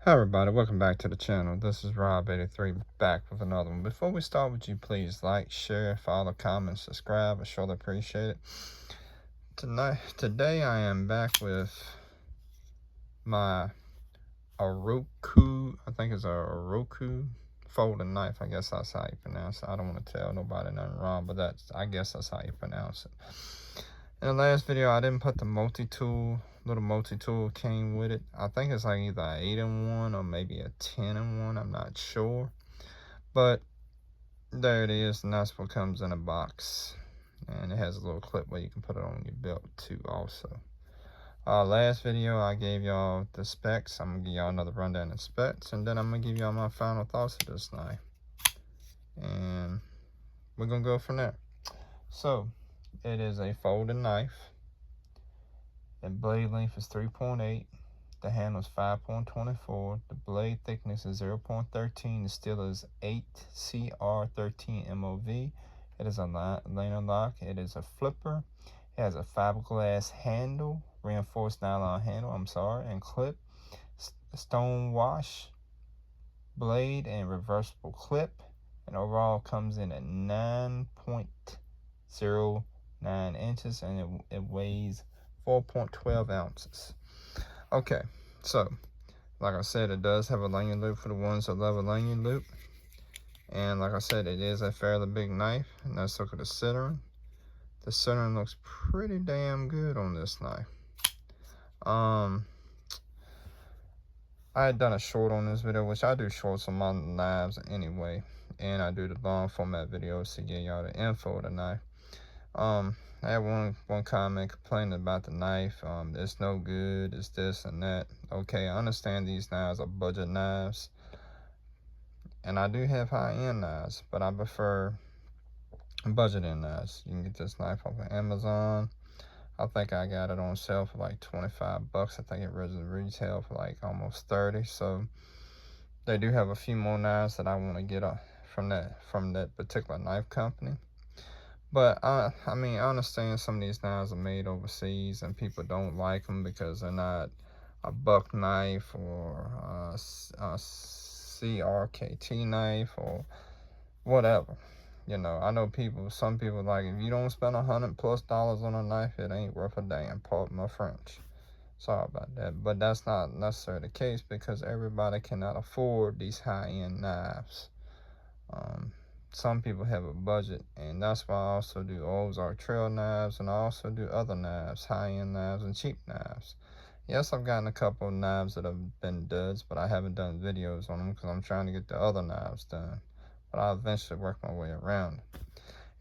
Hi everybody, welcome back to the channel. This is Rob83 back with another one. Before we start, would you please like, share, follow, comment, subscribe? I surely appreciate it. Today I am back with my Ruike, I think it's a Ruike folding knife. I guess that's how you pronounce it. I don't want to tell nobody nothing wrong, but I guess that's how you pronounce it. In the last video, I didn't put the little multi-tool came with it. I think it's like either an 8-in-1 or maybe a 10-in-1. I'm not sure. But there it is, and that's what comes in a box. And it has a little clip where you can put it on your belt too also. Last video, I gave y'all the specs. I'm going to give y'all another rundown of specs. And then I'm going to give y'all my final thoughts of this knife. And we're going to go from there. So, it is a folding knife. The blade length is 3.8. The handle is 5.24. The blade thickness is 0.13. The steel is 8CR13 MOV. It is a liner lock. It is a flipper. It has a fiberglass handle, reinforced nylon handle, and clip. Stone wash blade and reversible clip. And overall comes in at 9.09 inches, and it weighs 4.12 ounces. Okay, so like I said, it does have a lanyard loop for the ones that love a lanyard loop. And like I said, it is a fairly big knife. And let's look at the centering. The centering looks pretty damn good on this knife. I had done a short on this video, which I do shorts on my knives anyway. And I do the long format videos to get y'all the info of the knife. I had one comment complaining about the knife. It's no good, it's this and that. Okay, I understand these knives are budget knives, and I do have high-end knives, but I prefer budget-end knives. You can get this knife off of Amazon. I think I got it on sale for like 25 bucks. I think it was retail for like almost 30. So they do have a few more knives that I want to get from that particular knife company. But I mean, I understand some of these knives are made overseas and people don't like them because they're not a buck knife or a CRKT knife or whatever. You know, I know some people like, if you don't spend $100+ on a knife, it ain't worth a damn, pardon my French. Sorry about that. But that's not necessarily the case because everybody cannot afford these high-end knives. Some people have a budget, and that's why I also do Ozark trail knives, and I also do other knives, high-end knives and cheap knives. Yes, I've gotten a couple of knives that have been duds, but I haven't done videos on them because I'm trying to get the other knives done. But I'll eventually work my way around it.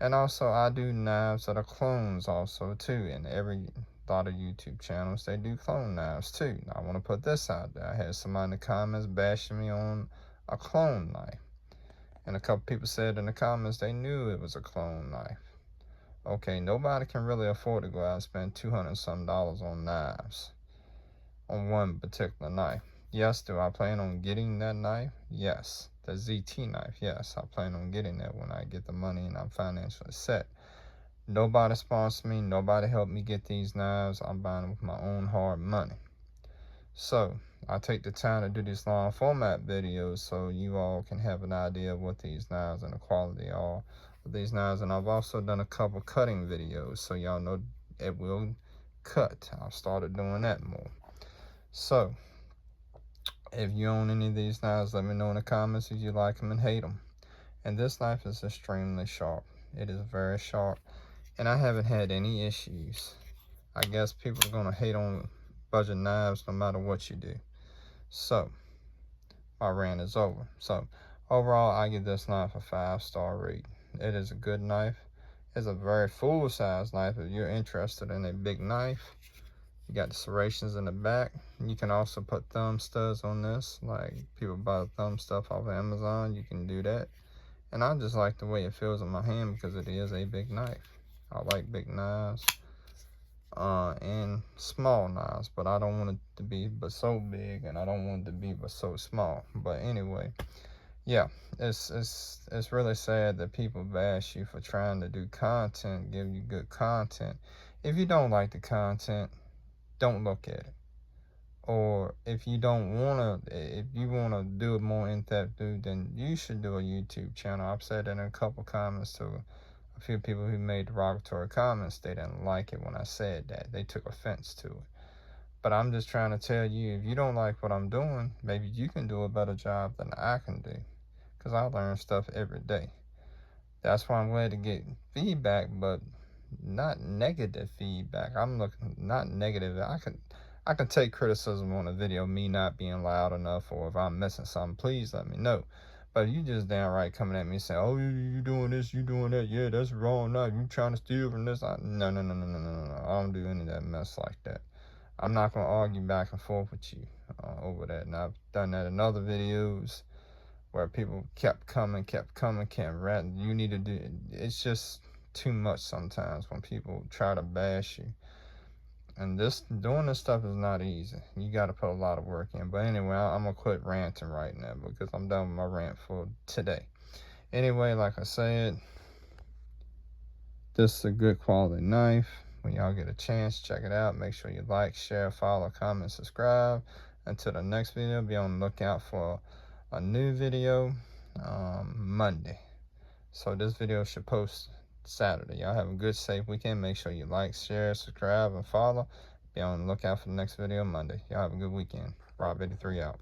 And also, I do knives that are clones also too. In every lot of YouTube channels, they do clone knives too. I want to put this out there. I had somebody in the comments bashing me on a clone knife. And a couple people said in the comments they knew it was a clone knife. Okay, nobody can really afford to go out and spend $200-some on knives, on one particular knife. Yes, do I plan on getting that knife? Yes. The ZT knife, yes, I plan on getting that when I get the money and I'm financially set. Nobody sponsors me, nobody helped me get these knives. I'm buying them with my own hard money. So I take the time to do these long format videos so you all can have an idea of what these knives and the quality are of these knives. And I've also done a couple cutting videos so y'all know it will cut. I've started doing that more. So if you own any of these knives, let me know in the comments if you like them and hate them. And this knife is extremely sharp. It is very sharp, and I haven't had any issues. I guess people are gonna hate on budget knives no matter what you do. So my rant is over. So overall, I give this knife a 5-star rate. It is a good knife. It's a very full-size knife if you're interested in a big knife. You got the serrations in the back. You can also put thumb studs on this. Like people buy the thumb stuff off of Amazon, you can do that. And I just like the way it feels in my hand because it is a big knife. I like big knives. And small knives, but I don't want it to be but so big, and I don't want it to be but so small. But anyway, yeah, it's really sad that people bash you for trying to do content, give you good content. If you don't like the content, don't look at it. Or if you don't wanna, if you wanna do it more in-depth, dude, then you should do a YouTube channel. I've said that in a couple comments to a few people who made derogatory comments. They didn't like it when I said that. They took offense to it. But I'm just trying to tell you, if you don't like what I'm doing, maybe you can do a better job than I can do. Because I learn stuff every day. That's why I'm glad to get feedback, but not negative feedback. I'm looking, not negative. I can take criticism on a video, me not being loud enough, or if I'm missing something, please let me know. But you just downright coming at me saying, "Oh, you doing this, you doing that? Yeah, that's wrong. No, you trying to steal from this?" No, no, no, no, no, no, no. I don't do any of that mess like that. I'm not gonna argue back and forth with you over that. And I've done that in other videos where people kept coming, can't rant. You need to do. It's just too much sometimes when people try to bash you. And doing this stuff is not easy. You got to put a lot of work in. But anyway, I'm gonna quit ranting right now because I'm done with my rant for today. Anyway, like I said, this is a good quality knife. When y'all get a chance, check it out. Make sure you like, share, follow, comment, subscribe. Until the next video, be on the lookout for a new video Monday. So this video should post Saturday. Y'all have a good, safe weekend. Make sure you like, share, subscribe, and follow. Be on the lookout for the next video Monday. Y'all have a good weekend. Rob83 out.